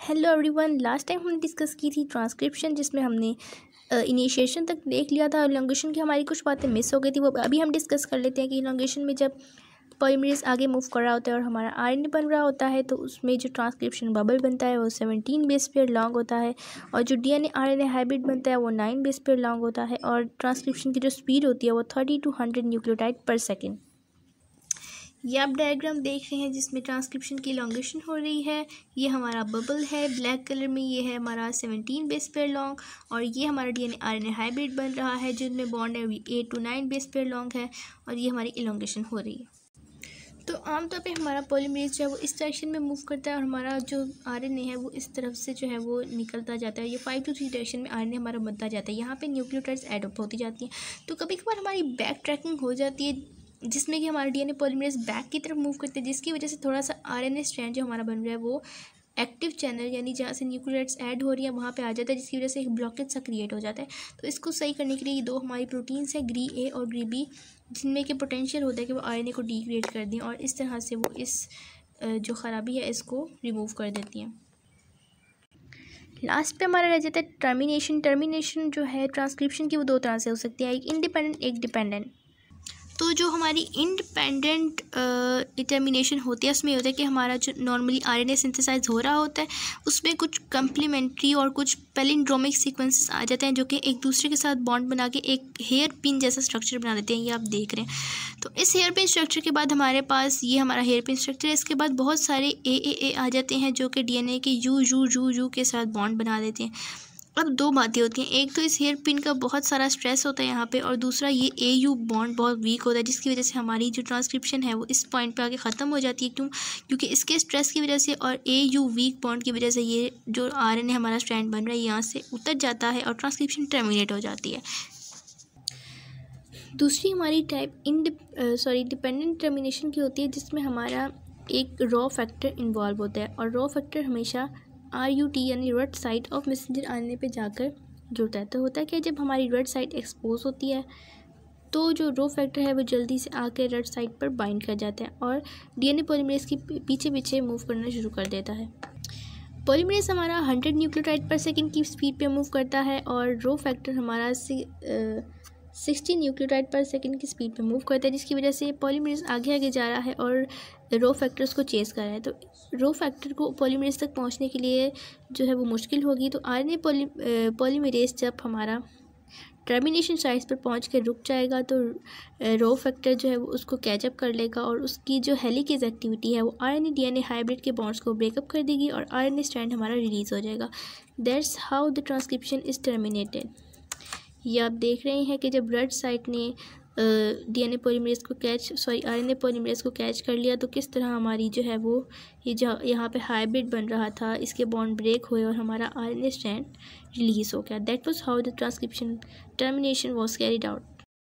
Hello everyone, last time हमने discuss की थी ट्रांसक्रिप्शन, जिसमें हमने इनिशिएशन तक देख लिया था। इलॉन्गेशन की हमारी कुछ बातें मिस हो गई थी, वो अभी हम डिस्कस कर लेते हैं कि इलॉन्गेशन में जब पॉलीमरेज आगे मूव कर रहा होता है और हमारा आरएनए बन रहा होता है, तो उसमें जो ट्रांसक्रिप्शन बबल बनता है वो 17 बेस पेयर लॉन्ग होता है, और जो डीएनए आरएनए हाइब्रिड बनता है वो 9 बेस पेयर लॉन्ग होता है, और ट्रांसक्रिप्शन की जो स्पीड होती है वो 30 to 100 न्यूक्लियोटाइड पर सेकेंड। ये आप डायग्राम देख रहे हैं जिसमें ट्रांसक्रिप्शन की इलॉन्गेशन हो रही है। ये हमारा बबल है ब्लैक कलर में, ये है हमारा 17 बेस पेयर लॉन्ग, और ये हमारा डीएनए आरएनए हाइब्रिड बन रहा है जिनमें बॉन्ड है 8 to 9 बेस पेयर लॉन्ग है, और ये हमारी इलॉन्गेशन हो रही है। तो आमतौर पे हमारा पॉलीमरेज जो है वो इस डायरेक्शन में मूव करता है, और हमारा जो आरएनए है वो इस तरफ से जो है वो निकलता जाता है। ये 5 to 3 डायरेक्शन में आरएनए हमारा बनता जाता है। यहाँ पे न्यूक्लियोटाइड्स ऐड अप होती जाती हैं। तो कभी कभार हमारी बैक ट्रैकिंग हो जाती है, जिसमें कि हमारा डीएनए पॉलीमरेज बैक की तरफ मूव करते हैं, जिसकी वजह से थोड़ा सा आरएनए स्ट्रैंड जो हमारा बन रहा है वो एक्टिव चैनल यानी जहाँ से न्यूक्लियोटाइड्स ऐड हो रही है वहाँ पे आ जाता है, जिसकी वजह से एक ब्लॉकेज सा क्रिएट हो जाता है। तो इसको सही करने के लिए ये दो हमारी प्रोटीन्स है, ग्री ए और ग्री बी, जिनमें कि पोटेंशियल होता है कि वो आरएनए को डिग्रेड कर दें, और इस तरह से वो इस जो ख़राबी है इसको रिमूव कर देती हैं। लास्ट पे हमारा रह जाता है टर्मिनेशन। टर्मिनेशन जो है ट्रांसक्रिप्शन की वो दो तरह से हो सकती है, एक इंडिपेंडेंट एक डिपेंडेंट। तो जो हमारी इंडिपेंडेंट डिटर्मिनेशन होती है उसमें होता है कि हमारा जो नॉर्मली आरएनए सिंथेसाइज हो रहा होता है उसमें कुछ कम्प्लीमेंट्री और कुछ पैलिंड्रोमिक सीक्वेंसेस आ जाते हैं जो कि एक दूसरे के साथ बॉन्ड बना के एक हेयर पिन जैसा स्ट्रक्चर बना देते हैं। ये आप देख रहे हैं। तो इस हेयर पिन स्ट्रक्चर के बाद हमारे पास ये हमारा हेयर पिन स्ट्रक्चर है। इसके बाद बहुत सारे ए आ जाते हैं जो कि डीएनए के यू के साथ बॉन्ड बना देते हैं। अब दो बातें होती हैं, एक तो इस हेयर पिन का बहुत सारा स्ट्रेस होता है यहाँ पे, और दूसरा ये AU बॉन्ड बहुत वीक होता है, जिसकी वजह से हमारी जो ट्रांसक्रिप्शन है वो इस पॉइंट पे आके ख़त्म हो जाती है। क्यों? क्योंकि इसके स्ट्रेस की वजह से और AU वीक बॉन्ड की वजह से ये जो RNA हमारा स्ट्रैंड बन रहा है यहाँ से उतर जाता है और ट्रांसक्रिप्शन टर्मिनेट हो जाती है। दूसरी हमारी टाइप डिपेंडेंट टर्मिनेशन की होती है, जिसमें हमारा एक रॉ फैक्टर इन्वॉल्व होता है, और रॉ फैक्टर हमेशा RUT यानी red site of messenger RNA पे जाकर जुड़ता है। तो होता है कि जब हमारी रेड साइट एक्सपोज होती है तो जो रो फैक्टर है वो जल्दी से आकर रेड साइट पर बाइंड कर जाता है और डीएनए पॉलीमरेज की पीछे पीछे मूव करना शुरू कर देता है। पॉलीमरेज हमारा 100 न्यूक्लियोटाइड पर सेकेंड की स्पीड पे मूव करता है, और रो फैक्टर हमारा 60 न्यूक्लियोटाइड पर सेकेंड की स्पीड पे मूव करता है, जिसकी वजह से पॉलीमरेज आगे आगे जा रहा है और रो फैक्टर्स को चेस कर रहा है। तो रो फैक्टर को पॉलीमरेज तक पहुंचने के लिए जो है वो मुश्किल होगी। तो आरएनए पॉलीमरेज जब हमारा टर्मिनेशन साइट्स पर पहुंच कर रुक जाएगा तो रो फैक्टर जो है वो उसको कैचअप कर लेगा, और उसकी जो हेलिकेज एक्टिविटी है वो आरएनए डीएनए हाइब्रिड के बॉन्ड्स को ब्रेकअप कर देगी और आरएनए स्ट्रैंड हमारा रिलीज़ हो जाएगा। That's how the transcription is terminated. ये आप देख रहे हैं कि जब रेड साइट ने आरएनए पॉलीमरेज को कैच कर लिया तो किस तरह हमारी जो है वो ये जो यहाँ पे हाइब्रिड बन रहा था इसके बॉन्ड ब्रेक हुए और हमारा आरएनए स्ट्रैंड रिलीज़ हो गया। That was how the transcription termination was carried out.